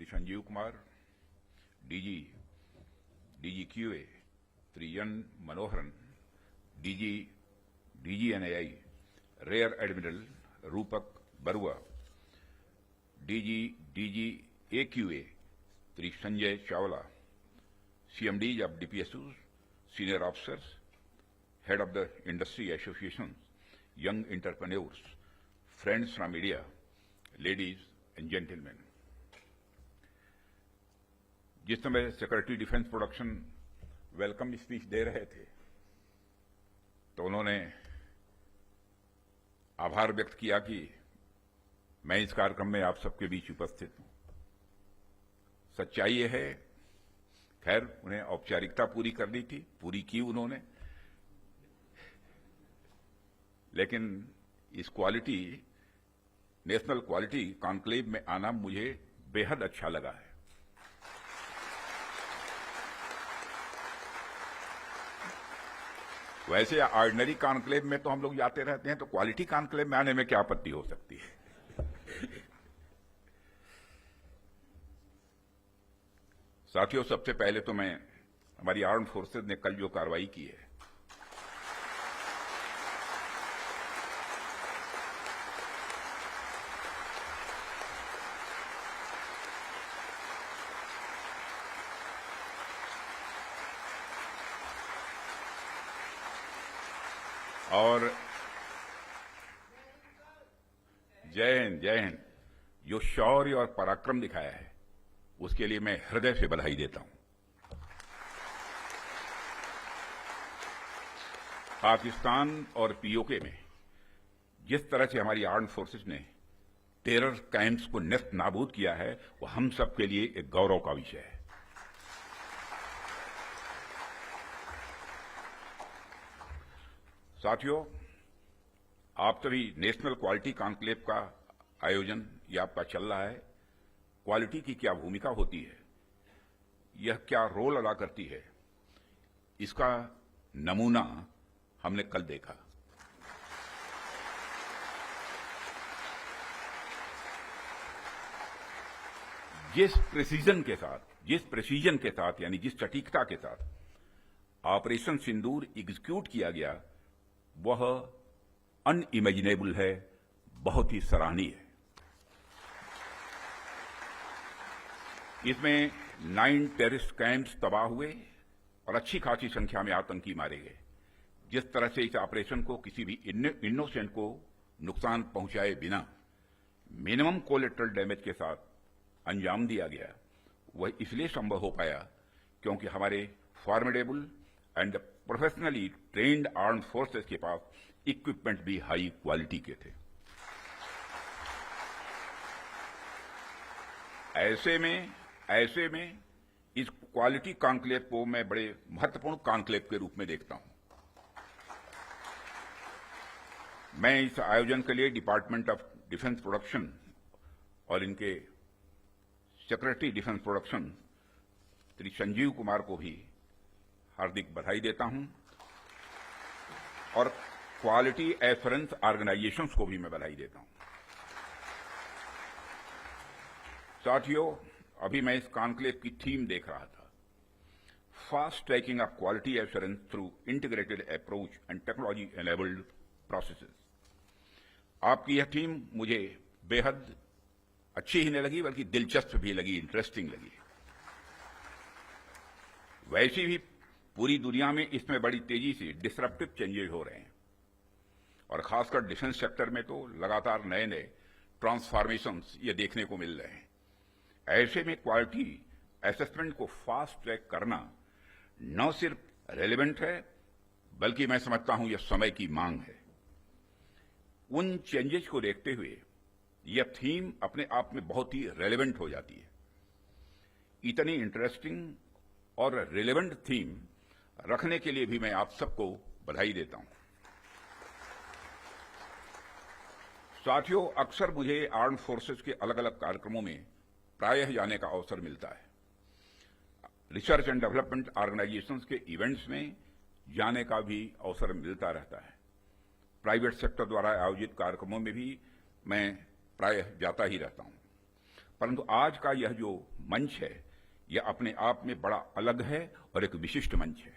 Sanjeev Kumar, DG QA Shri N Manoharan, DG NI rear admiral Rupak Barua, DG AQA Shri Sanjay Chawla, CMDs of DPSUs, senior officers, head of the industry associations, young entrepreneurs, friends from media, ladies and gentlemen. जिस समय secretary defence production welcome speech दे रहे थे तो उन्होंने आभार व्यक्त किया कि मैं इस कार्यक्रम में आप सबके बीच उपस्थित हूं। सच्चाई यह है, खैर उन्हें औपचारिकता पूरी करनी थी, पूरी की उन्होंने, लेकिन इस नेशनल क्वालिटी कॉन्क्लेव में आना मुझे बेहद अच्छा लगा है। वैसे ऑर्डिनरी कॉन्क्लेव में तो हम लोग जाते रहते हैं, तो क्वालिटी कॉन्क्लेव में आने में क्या आपत्ति हो सकती है। साथियों, सबसे पहले तो मैं हमारी आर्म फोर्सेज ने कल जो कार्रवाई की है, और जय हिंद, जो शौर्य और पराक्रम दिखाया है उसके लिए मैं हृदय से बधाई देता हूं। पाकिस्तान और पीओके में जिस तरह से हमारी आर्म फोर्सेस ने टेरर कैंप्स को नेस्त नाबूद किया है, वो हम सबके लिए एक गौरव का विषय है। साथियों, आप सभी नेशनल क्वालिटी कॉन्क्लेव का आयोजन ये आपका चल रहा है। क्वालिटी की क्या भूमिका होती है, यह क्या रोल अदा करती है, इसका नमूना हमने कल देखा। जिस प्रेसीजन के साथ यानी जिस सटीकता के साथ ऑपरेशन सिंदूर एग्जीक्यूट किया गया, वह अनइमेजिनेबल है, बहुत ही सराहनीय है। इसमें 9 टेररिस्ट कैंप्स तबाह हुए और अच्छी खासी संख्या में आतंकी मारे गए। जिस तरह से इस ऑपरेशन को किसी भी इनोसेंट को नुकसान पहुंचाए बिना मिनिमम कोलेटरल डैमेज के साथ अंजाम दिया गया, वह इसलिए संभव हो पाया क्योंकि हमारे formidable and professionally trained armed forces के पास इक्विपमेंट भी हाई क्वालिटी के थे। ऐसे में इस क्वालिटी कॉन्क्लेव को मैं बड़े महत्वपूर्ण कॉन्क्लेव के रूप में देखता हूं। मैं इस आयोजन के लिए डिपार्टमेंट ऑफ डिफेंस प्रोडक्शन और इनके secretary defence production Shri Sanjeev Kumar को भी हार्दिक बधाई देता हूं और क्वालिटी एश्योरेंस ऑर्गेनाइजेशंस को भी मैं बधाई देता हूं। साथियों, अभी मैं इस कॉन्क्लेव की थीम देख रहा था, fast tracking of quality assurance through integrated approach and technology enabled processes. आपकी यह थीम मुझे बेहद अच्छी ही नहीं लगी, बल्कि दिलचस्प भी लगी, इंटरेस्टिंग लगी। वैसे भी पूरी दुनिया में इसमें बड़ी तेजी से डिसरप्टिव चेंजेस हो रहे हैं और खासकर डिफेंस सेक्टर में तो लगातार नए नए ट्रांसफॉर्मेशंस ये देखने को मिल रहे हैं। ऐसे में क्वालिटी असेसमेंट को फास्ट ट्रैक करना न सिर्फ रेलेवेंट है, बल्कि मैं समझता हूं यह समय की मांग है। उन चेंजेस को देखते हुए यह थीम अपने आप में बहुत ही रेलेवेंट हो जाती है। इतनी इंटरेस्टिंग और रेलेवेंट थीम रखने के लिए भी मैं आप सबको बधाई देता हूं। साथियों, अक्सर मुझे आर्म फोर्सेस के अलग अलग कार्यक्रमों में प्रायः जाने का अवसर मिलता है। रिसर्च एंड डेवलपमेंट ऑर्गेनाइजेशंस के इवेंट्स में जाने का भी अवसर मिलता रहता है। प्राइवेट सेक्टर द्वारा आयोजित कार्यक्रमों में भी मैं प्रायः जाता ही रहता हूं। परंतु आज का यह जो मंच है यह अपने आप में बड़ा अलग है और एक विशिष्ट मंच है।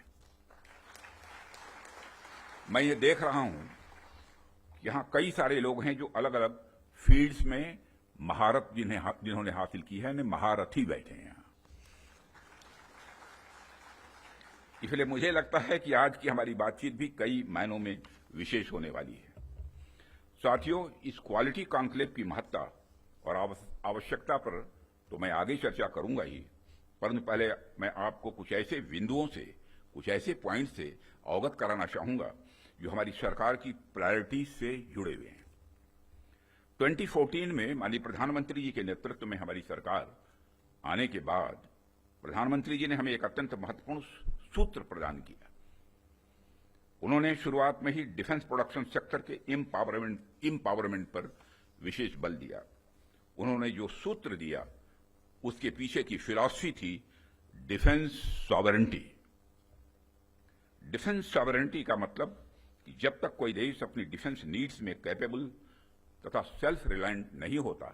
मैं ये देख रहा हूं कि यहां कई सारे लोग हैं जो अलग अलग फील्ड्स में महारत जिन्होंने हासिल की है, महारथी बैठे हैं यहां। इसलिए मुझे लगता है कि आज की हमारी बातचीत भी कई मायनों में विशेष होने वाली है। साथियों, इस क्वालिटी कॉन्क्लेव की महत्ता और आवश्यकता पर तो मैं आगे चर्चा करूंगा ही, परंतु पहले मैं आपको कुछ ऐसे बिंदुओं से, कुछ ऐसे पॉइंट से अवगत कराना चाहूंगा जो हमारी सरकार की प्रायोरिटीज से जुड़े हुए हैं। 2014 में माननीय प्रधानमंत्री जी के नेतृत्व में हमारी सरकार आने के बाद प्रधानमंत्री जी ने हमें एक अत्यंत महत्वपूर्ण सूत्र प्रदान किया। उन्होंने शुरुआत में ही डिफेंस प्रोडक्शन सेक्टर के इम्पावरमेंट पर विशेष बल दिया। उन्होंने जो सूत्र दिया उसके पीछे की फिलॉसफी थी डिफेंस सॉवरेंटी। डिफेंस सॉवरेंटी का मतलब कि जब तक कोई देश अपनी डिफेंस नीड्स में कैपेबल तथा सेल्फ रिलायंट नहीं होता,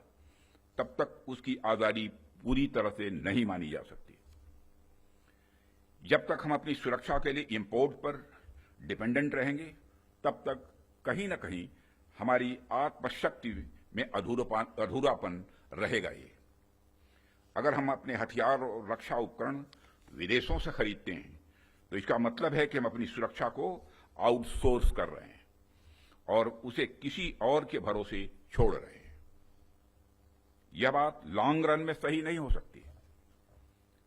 तब तक उसकी आजादी पूरी तरह से नहीं मानी जा सकती। जब तक हम अपनी सुरक्षा के लिए इंपोर्ट पर डिपेंडेंट रहेंगे, तब तक कहीं न कहीं हमारी आत्मशक्ति में अधूरापन रहेगा। ये अगर हम अपने हथियार और रक्षा उपकरण विदेशों से खरीदते हैं तो इसका मतलब है कि हम अपनी सुरक्षा को आउटसोर्स कर रहे हैं और उसे किसी और के भरोसे छोड़ रहे हैं। यह बात लॉन्ग रन में सही नहीं हो सकती।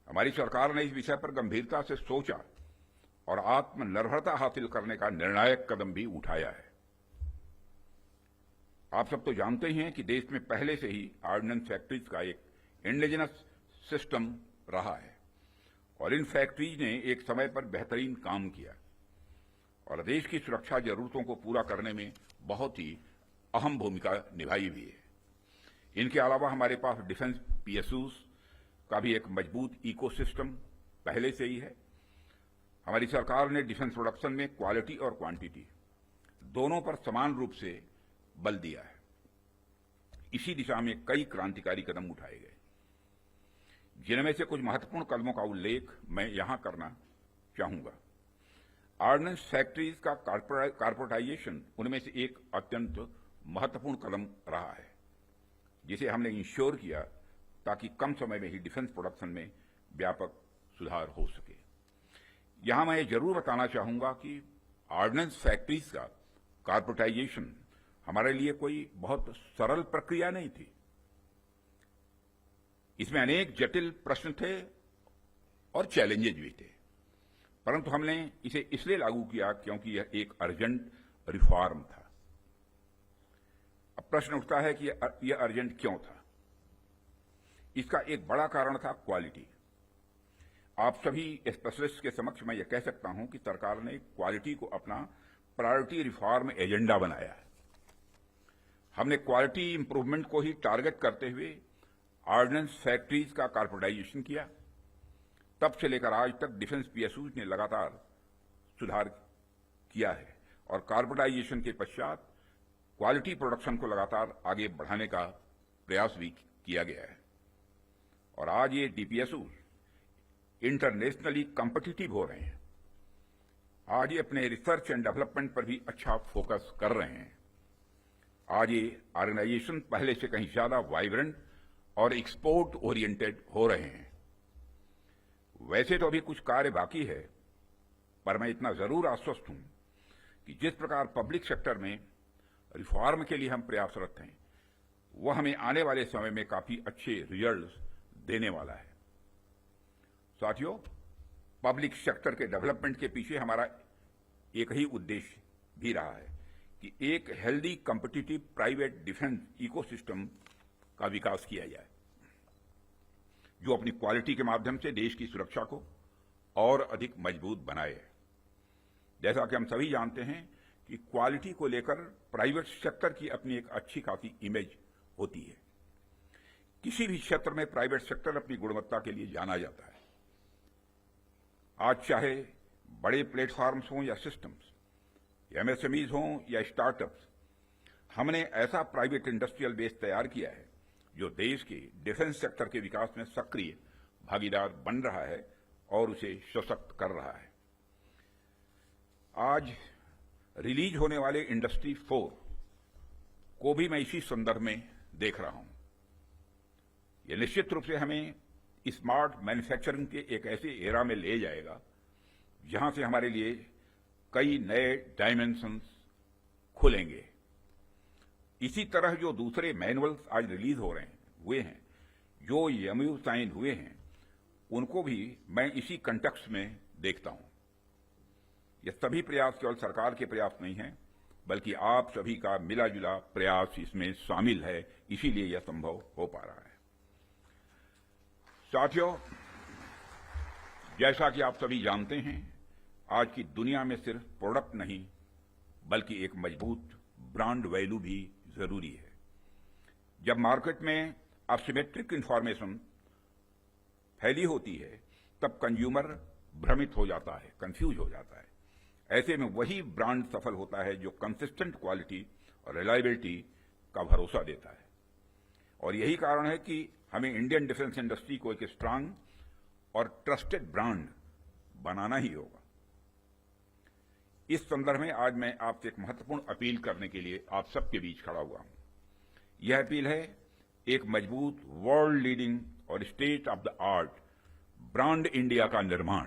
हमारी सरकार ने इस विषय पर गंभीरता से सोचा और आत्मनिर्भरता हासिल करने का निर्णायक कदम भी उठाया है। आप सब तो जानते ही हैं कि देश में पहले से ही ऑर्डिनेंस फैक्ट्रीज का एक इंडिजिनस सिस्टम रहा है और इन फैक्ट्रीज ने एक समय पर बेहतरीन काम किया और देश की सुरक्षा जरूरतों को पूरा करने में बहुत ही अहम भूमिका निभाई भी है। इनके अलावा हमारे पास डिफेंस पीएसयूज का भी एक मजबूत इकोसिस्टम पहले से ही है। हमारी सरकार ने डिफेंस प्रोडक्शन में क्वालिटी और क्वांटिटी दोनों पर समान रूप से बल दिया है। इसी दिशा में कई क्रांतिकारी कदम उठाए गए, जिनमें से कुछ महत्वपूर्ण कदमों का उल्लेख मैं यहां करना चाहूंगा। ऑर्डिनेंस फैक्ट्रीज का कॉर्पोरेटाइजेशन उनमें से एक अत्यंत महत्वपूर्ण कदम रहा है, जिसे हमने इंश्योर किया ताकि कम समय में ही डिफेंस प्रोडक्शन में व्यापक सुधार हो सके। यहां मैं जरूर बताना चाहूंगा कि ऑर्डिनेंस फैक्ट्रीज का कॉर्पोरेटाइजेशन हमारे लिए कोई बहुत सरल प्रक्रिया नहीं थी। इसमें अनेक जटिल प्रश्न थे और चैलेंजेज भी थे, परंतु हमने इसे इसलिए लागू किया क्योंकि यह एक अर्जेंट रिफॉर्म था। अब प्रश्न उठता है कि यह अर्जेंट क्यों था। इसका एक बड़ा कारण था क्वालिटी। आप सभी स्पेशलिस्ट के समक्ष मैं यह कह सकता हूं कि सरकार ने क्वालिटी को अपना प्रायोरिटी रिफॉर्म एजेंडा बनाया है। हमने क्वालिटी इंप्रूवमेंट को ही टारगेट करते हुए ऑर्डिनेंस फैक्ट्रीज का कॉर्पोरेटाइजेशन किया। तब से लेकर आज तक डिफेंस पीएसयूज ने लगातार सुधार किया है और कॉर्पोरेटाइजेशन के पश्चात क्वालिटी प्रोडक्शन को लगातार आगे बढ़ाने का प्रयास भी किया गया है और आज ये डीपीएसयूज इंटरनेशनली कॉम्पिटिटिव हो रहे हैं। आज ये अपने रिसर्च एंड डेवलपमेंट पर भी अच्छा फोकस कर रहे हैं। आज ये ऑर्गेनाइजेशन पहले से कहीं ज्यादा वाइब्रेंट और एक्सपोर्ट ओरिएंटेड हो रहे हैं। वैसे तो अभी कुछ कार्य बाकी है, पर मैं इतना जरूर आश्वस्त हूं कि जिस प्रकार पब्लिक सेक्टर में रिफॉर्म के लिए हम प्रयासरत हैं, वह हमें आने वाले समय में काफी अच्छे रिजल्ट्स देने वाला है। साथियों, पब्लिक सेक्टर के डेवलपमेंट के पीछे हमारा एक ही उद्देश्य भी रहा है कि एक healthy competitive private defence ecosystem का विकास किया जाए, जो अपनी क्वालिटी के माध्यम से देश की सुरक्षा को और अधिक मजबूत बनाए। जैसा कि हम सभी जानते हैं कि क्वालिटी को लेकर प्राइवेट सेक्टर की अपनी एक अच्छी खासी इमेज होती है। किसी भी क्षेत्र में प्राइवेट सेक्टर अपनी गुणवत्ता के लिए जाना जाता है। आज चाहे बड़े प्लेटफॉर्म्स हों या सिस्टम्स, एमएसएमईज हों या स्टार्टअप्स, हमने ऐसा प्राइवेट इंडस्ट्रियल बेस तैयार किया है जो देश के डिफेंस सेक्टर के विकास में सक्रिय भागीदार बन रहा है और उसे सशक्त कर रहा है। आज रिलीज होने वाले इंडस्ट्री 4 को भी मैं इसी संदर्भ में देख रहा हूं। यह निश्चित रूप से हमें स्मार्ट मैन्युफैक्चरिंग के एक ऐसे एरा में ले जाएगा जहां से हमारे लिए कई नए डायमेंशंस खुलेंगे। इसी तरह जो दूसरे मैनुअल्स आज रिलीज हो रहे हैं जो एमओयू साइन हुए हैं, उनको भी मैं इसी कंटेक्स्ट में देखता हूं। यह सभी प्रयास केवल सरकार के प्रयास नहीं हैं, बल्कि आप सभी का मिला जुला प्रयास इसमें शामिल है, इसीलिए यह संभव हो पा रहा है। साथियों, जैसा कि आप सभी जानते हैं, आज की दुनिया में सिर्फ प्रोडक्ट नहीं बल्कि एक मजबूत ब्रांड वैल्यू भी जरूरी है। जब मार्केट में असिमेट्रिक इंफॉर्मेशन फैली होती है, तब कंज्यूमर भ्रमित हो जाता है, कंफ्यूज हो जाता है। ऐसे में वही ब्रांड सफल होता है जो कंसिस्टेंट क्वालिटी और रिलायबिलिटी का भरोसा देता है। और यही कारण है कि हमें इंडियन डिफेंस इंडस्ट्री को एक स्ट्रांग और ट्रस्टेड ब्रांड बनाना ही होगा। इस संदर्भ में आज मैं आपसे एक महत्वपूर्ण अपील करने के लिए आप सबके बीच खड़ा हुआ हूं। यह अपील है एक मजबूत वर्ल्ड लीडिंग और state of the art brand India का निर्माण।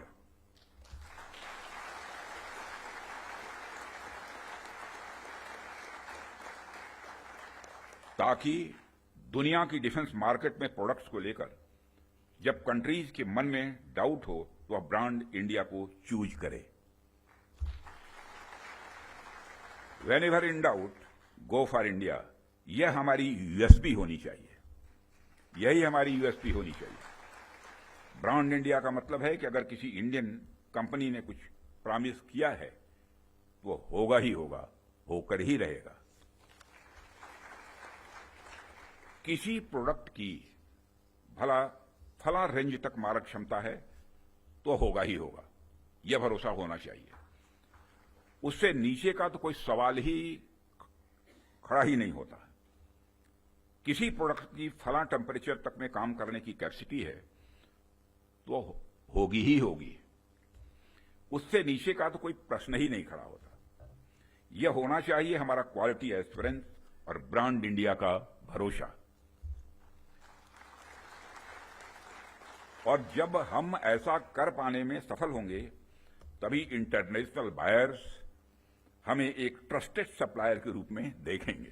ताकि दुनिया की डिफेंस मार्केट में प्रोडक्ट्स को लेकर जब कंट्रीज के मन में डाउट हो तो वह ब्रांड इंडिया को चूज करे। Whenever in doubt, go for India। यह हमारी यूएसपी होनी चाहिए, यही हमारी यूएसपी होनी चाहिए। ब्रांड इंडिया का मतलब है कि अगर किसी इंडियन कंपनी ने कुछ प्रॉमिस किया है तो वो होगा ही होगा, होकर ही रहेगा। किसी प्रोडक्ट की भला फला रेंज तक मारक क्षमता है तो होगा ही होगा, यह भरोसा होना चाहिए। उससे नीचे का तो कोई सवाल ही खड़ा ही नहीं होता। किसी प्रोडक्ट की फला टेम्परेचर तक में काम करने की कैपेसिटी है तो होगी ही होगी, उससे नीचे का तो कोई प्रश्न ही नहीं खड़ा होता। यह होना चाहिए हमारा क्वालिटी एश्योरेंस और ब्रांड इंडिया का भरोसा। और जब हम ऐसा कर पाने में सफल होंगे, तभी इंटरनेशनल बायर्स हमें एक ट्रस्टेड सप्लायर के रूप में देखेंगे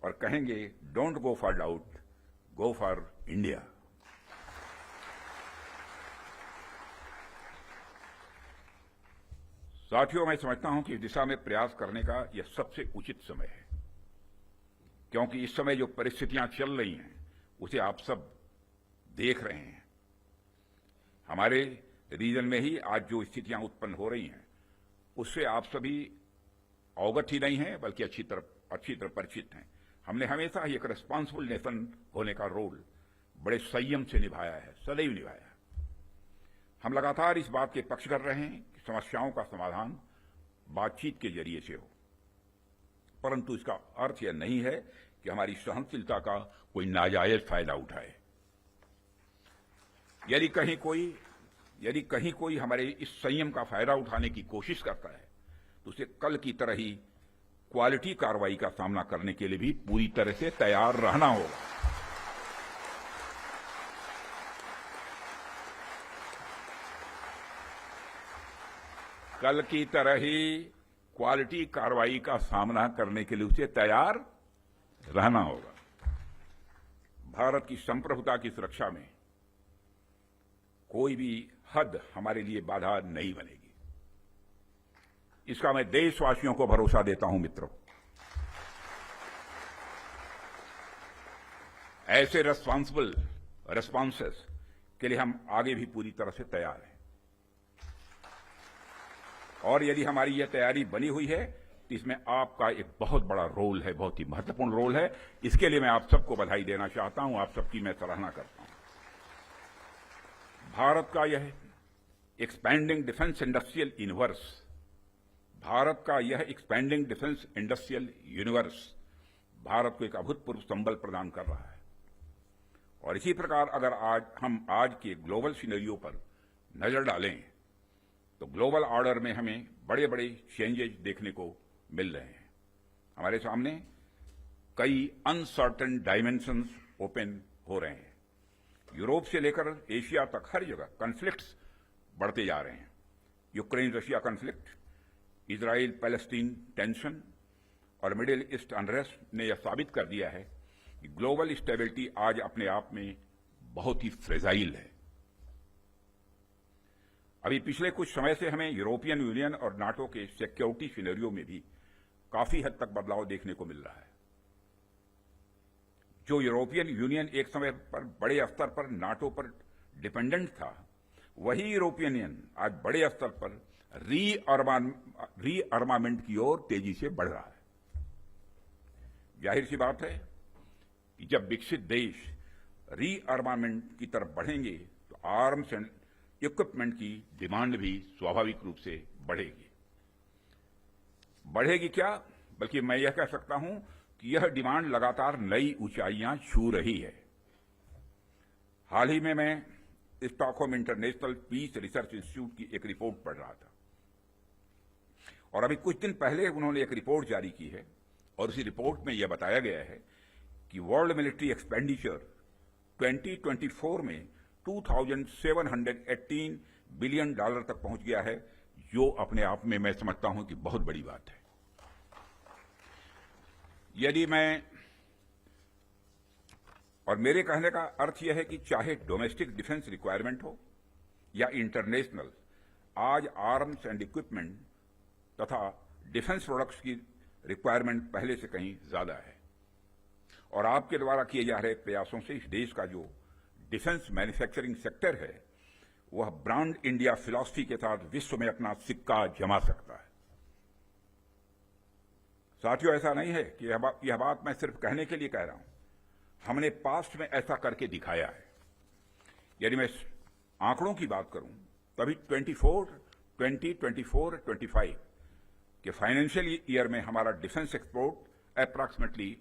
और कहेंगे, don't go for doubt, go for India. साथियों, मैं समझता हूं कि इस दिशा में प्रयास करने का यह सबसे उचित समय है, क्योंकि इस समय जो परिस्थितियां चल रही हैं उसे आप सब देख रहे हैं। हमारे रीजन में ही आज जो स्थितियां उत्पन्न हो रही हैं उससे आप सभी अवगत ही नहीं हैं, बल्कि अच्छी तरह परिचित हैं। हमने हमेशा ही एक रिस्पॉन्सिबल नेशन होने का रोल बड़े संयम से निभाया है, सदैव निभाया है। हम लगातार इस बात के पक्ष कर रहे हैं कि समस्याओं का समाधान बातचीत के जरिए से हो, परंतु इसका अर्थ यह नहीं है कि हमारी सहनशीलता का कोई नाजायज फायदा उठाए। यदि कहीं कोई हमारे इस संयम का फायदा उठाने की कोशिश करता है तो उसे कल की तरह ही क्वालिटी कार्रवाई का सामना करने के लिए भी पूरी तरह से तैयार रहना होगा। कल की तरह ही क्वालिटी कार्रवाई का सामना करने के लिए उसे तैयार रहना होगा। भारत की संप्रभुता की सुरक्षा में कोई भी हद हमारे लिए बाधा नहीं बनेगी, इसका मैं देशवासियों को भरोसा देता हूं। मित्रों, ऐसे रेस्पॉन्सिबल रेस्पॉन्सेस के लिए हम आगे भी पूरी तरह से तैयार हैं। और यदि हमारी यह तैयारी बनी हुई है तो इसमें आपका एक बहुत बड़ा रोल है, बहुत ही महत्वपूर्ण रोल है। इसके लिए मैं आप सबको बधाई देना चाहता हूं, आप सबकी मैं सराहना करता हूं। भारत का यह expanding defence industrial universe, Bharat का यह expanding defence industrial universe Bharat को एक अभूतपूर्व संबल प्रदान कर रहा है। और इसी प्रकार अगर आज के ग्लोबल सिनेरियो पर नजर डालें तो ग्लोबल ऑर्डर में हमें बड़े बड़े चेंजेस देखने को मिल रहे हैं। हमारे सामने कई अनसर्टेन डायमेंशंस ओपन हो रहे हैं। यूरोप से लेकर एशिया तक हर जगह कॉन्फ्लिक्ट्स बढ़ते जा रहे हैं। Ukraine Russia conflict, Israel Palestine tension और मिडिल ईस्ट अनरेस्ट ने यह साबित कर दिया है कि ग्लोबल स्टेबिलिटी आज अपने आप में बहुत ही फ्रेजाइल है। अभी पिछले कुछ समय से हमें यूरोपियन यूनियन और नाटो के सिक्योरिटी सिनेरियो में भी काफी हद तक बदलाव देखने को मिल रहा है। जो यूरोपियन यूनियन एक समय पर बड़े स्तर पर नाटो पर डिपेंडेंट था, वही यूरोपियन यूनियन आज बड़े स्तर पर रीअर्मामेंट की ओर तेजी से बढ़ रहा है। जाहिर सी बात है कि जब विकसित देश रीअर्मामेंट की तरफ बढ़ेंगे तो आर्म्स एंड इक्विपमेंट की डिमांड भी स्वाभाविक रूप से बढ़ेगी क्या, बल्कि मैं यह कह सकता हूं कि यह डिमांड लगातार नई ऊंचाइयां छू रही है। हाल ही में मैं Stockholm International Peace Research Institute की एक रिपोर्ट पढ़ रहा था और अभी कुछ दिन पहले उन्होंने एक रिपोर्ट जारी की है और उसी रिपोर्ट में यह बताया गया है कि वर्ल्ड मिलिट्री एक्सपेंडिचर 2024 में $2,718 बिलियन तक पहुंच गया है, जो अपने आप में मैं समझता हूं कि बहुत बड़ी बात है। यदि मैं और मेरे कहने का अर्थ यह है कि चाहे डोमेस्टिक डिफेंस रिक्वायरमेंट हो या इंटरनेशनल, आज आर्म्स एंड इक्विपमेंट तथा डिफेंस प्रोडक्ट्स की रिक्वायरमेंट पहले से कहीं ज्यादा है और आपके द्वारा किए जा रहे प्रयासों से इस देश का जो डिफेंस मैन्युफैक्चरिंग सेक्टर है वह ब्रांड इंडिया फिलॉसफी के साथ विश्व में अपना सिक्का जमा सकता है। साथियों, ऐसा नहीं है कि यह बात मैं सिर्फ कहने के लिए कह रहा हूं, हमने पास्ट में ऐसा करके दिखाया है। यदि मैं आंकड़ों की बात करूं तो अभी 2024-25 के फाइनेंशियल ईयर में हमारा डिफेंस एक्सपोर्ट अप्रॉक्सीमेटली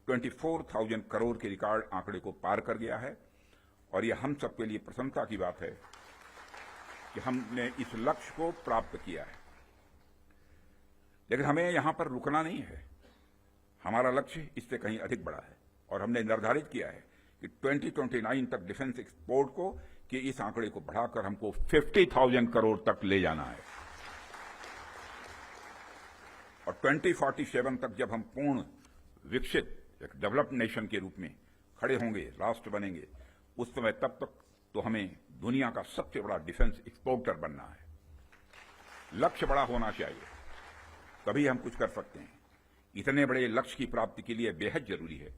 24,000 करोड़ के रिकॉर्ड आंकड़े को पार कर गया है और यह हम सबके लिए प्रसन्नता की बात है कि हमने इस लक्ष्य को प्राप्त किया है। लेकिन हमें यहां पर रुकना नहीं है, हमारा लक्ष्य इससे कहीं अधिक बड़ा है और हमने निर्धारित किया है कि 2029 तक डिफेंस एक्सपोर्ट को कि इस आंकड़े को बढ़ाकर हमको 50,000 करोड़ तक ले जाना है और 2047 तक जब हम पूर्ण विकसित एक डेवलप्ड नेशन के रूप में खड़े होंगे, राष्ट्र बनेंगे, उस समय तब तक तो हमें दुनिया का सबसे बड़ा डिफेंस एक्सपोर्टर बनना है। लक्ष्य बड़ा होना चाहिए, तभी हम कुछ कर सकते हैं। इतने बड़े लक्ष्य की प्राप्ति के लिए बेहद जरूरी है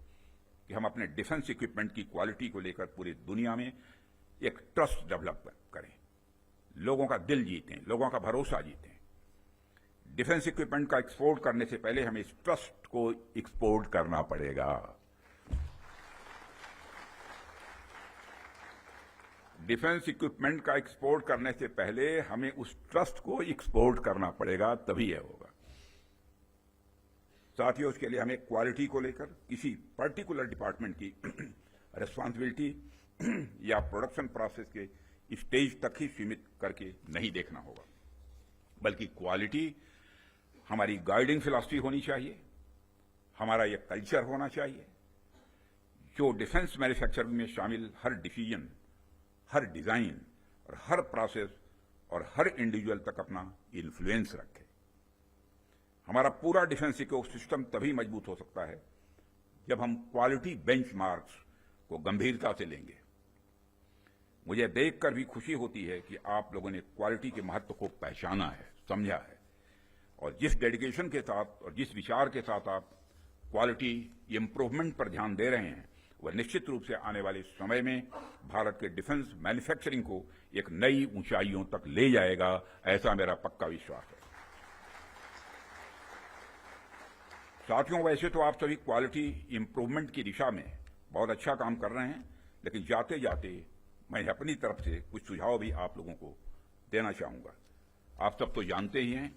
कि हम अपने डिफेंस इक्विपमेंट की क्वालिटी को लेकर पूरी दुनिया में एक ट्रस्ट डेवलप करें, लोगों का दिल जीतें, लोगों का भरोसा जीतें। डिफेंस इक्विपमेंट का एक्सपोर्ट करने से पहले हमें इस ट्रस्ट को एक्सपोर्ट करना पड़ेगा। डिफेंस इक्विपमेंट का एक्सपोर्ट करने से पहले हमें उस ट्रस्ट को एक्सपोर्ट करना पड़ेगा, तभी यह होगा। साथियों, उसके लिए हमें क्वालिटी को लेकर किसी पर्टिकुलर डिपार्टमेंट की रिस्पांसिबिलिटी या प्रोडक्शन प्रोसेस के स्टेज तक ही सीमित करके नहीं देखना होगा, बल्कि क्वालिटी हमारी गाइडिंग फिलॉसफी होनी चाहिए, हमारा यह कल्चर होना चाहिए जो डिफेंस मैन्युफैक्चरिंग में शामिल हर डिसीजन, हर डिजाइन और हर प्रोसेस और हर इंडिविजुअल तक अपना इन्फ्लुएंस रखे। हमारा पूरा डिफेंस इकोसिस्टम तभी मजबूत हो सकता है जब हम क्वालिटी बेंचमार्क्स को गंभीरता से लेंगे। मुझे देखकर भी खुशी होती है कि आप लोगों ने क्वालिटी के महत्व को पहचाना है, समझा है और जिस डेडिकेशन के साथ और जिस विचार के साथ आप क्वालिटी इंप्रूवमेंट पर ध्यान दे रहे हैं, वह निश्चित रूप से आने वाले समय में भारत के डिफेंस मैन्युफैक्चरिंग को एक नई ऊंचाइयों तक ले जाएगा, ऐसा मेरा पक्का विश्वास है। साथियों, वैसे तो आप सभी क्वालिटी इंप्रूवमेंट की दिशा में बहुत अच्छा काम कर रहे हैं, लेकिन जाते जाते मैं अपनी तरफ से कुछ सुझाव भी आप लोगों को देना चाहूंगा। आप सब तो जानते ही हैं,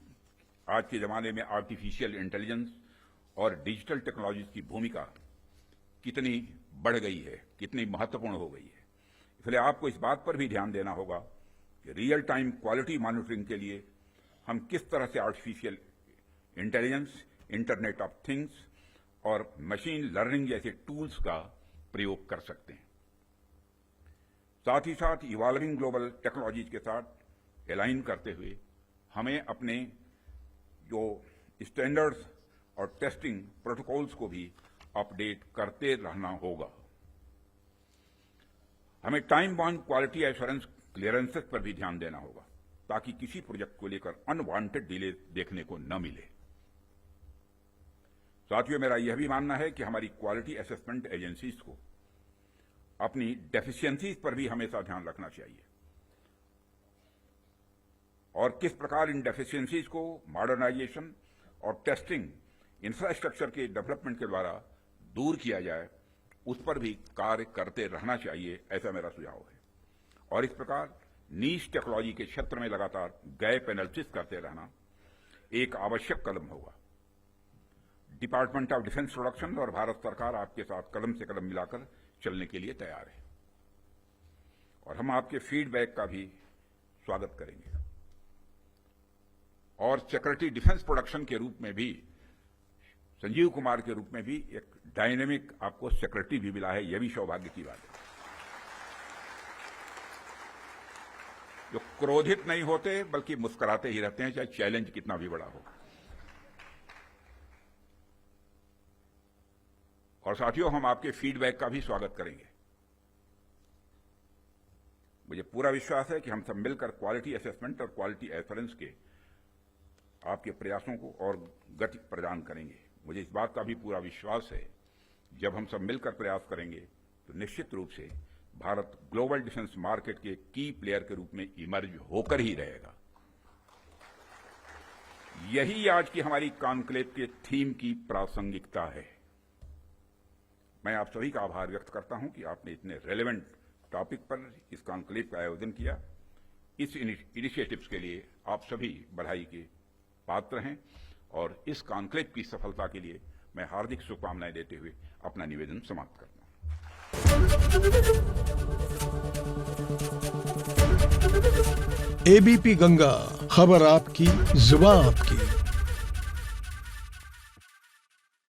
आज के जमाने में आर्टिफिशियल इंटेलिजेंस और डिजिटल टेक्नोलॉजीज की भूमिका कितनी बढ़ गई है, कितनी महत्वपूर्ण हो गई है। इसलिए आपको इस बात पर भी ध्यान देना होगा कि रियल टाइम क्वालिटी मॉनिटरिंग के लिए हम किस तरह से artificial intelligence, internet of things और मशीन लर्निंग जैसे टूल्स का प्रयोग कर सकते हैं। साथ ही साथ इवॉल्विंग ग्लोबल टेक्नोलॉजीज के साथ अलाइन करते हुए हमें अपने जो स्टैंडर्ड्स और टेस्टिंग प्रोटोकॉल्स को भी अपडेट करते रहना होगा। हमें time bound quality assurance clearances पर भी ध्यान देना होगा ताकि किसी प्रोजेक्ट को लेकर अनवांटेड डिले देखने को न मिले। साथियों, मेरा यह भी मानना है कि हमारी क्वालिटी असेसमेंट एजेंसीज को अपनी डेफिशिएंसीज पर भी हमेशा ध्यान रखना चाहिए और किस प्रकार इन डेफिशिएंसीज को मॉडर्नाइजेशन और टेस्टिंग इंफ्रास्ट्रक्चर के डेवलपमेंट के द्वारा दूर किया जाए, उस पर भी कार्य करते रहना चाहिए, ऐसा मेरा सुझाव है। और इस प्रकार नीश टेक्नोलॉजी के क्षेत्र में लगातार गैप एनालिसिस करते रहना एक आवश्यक कदम होगा। डिपार्टमेंट ऑफ डिफेंस प्रोडक्शन और भारत सरकार आपके साथ कदम से कदम मिलाकर चलने के लिए तैयार है और हम आपके फीडबैक का भी स्वागत करेंगे। और सिक्योरिटी डिफेंस प्रोडक्शन के रूप में भी, संजीव कुमार के रूप में भी एक डायनेमिक आपको सिक्योरिटी भी मिला है, यह भी सौभाग्य की बात है। जो क्रोधित नहीं होते बल्कि मुस्कुराते ही रहते हैं, चाहे चैलेंज कितना भी बड़ा हो। और साथियों, हम आपके फीडबैक का भी स्वागत करेंगे। मुझे पूरा विश्वास है कि हम सब मिलकर क्वालिटी असेसमेंट और क्वालिटी एश्योरेंस के आपके प्रयासों को और गति प्रदान करेंगे। मुझे इस बात का भी पूरा विश्वास है, जब हम सब मिलकर प्रयास करेंगे तो निश्चित रूप से भारत ग्लोबल डिफेंस मार्केट के की प्लेयर के रूप में इमर्ज होकर ही रहेगा। यही आज की हमारी कॉन्क्लेव के थीम की प्रासंगिकता है। मैं आप सभी का आभार व्यक्त करता हूं कि आपने इतने रेलेवेंट टॉपिक पर इस कॉन्क्लेव का आयोजन किया। इस इनिशिएटिव्स के लिए आप सभी बधाई के पात्र हैं और इस कॉन्क्लेव की सफलता के लिए मैं हार्दिक शुभकामनाएं देते हुए अपना निवेदन समाप्त करता हूं। एबीपी गंगा, खबर आपकी, जुबान आपकी।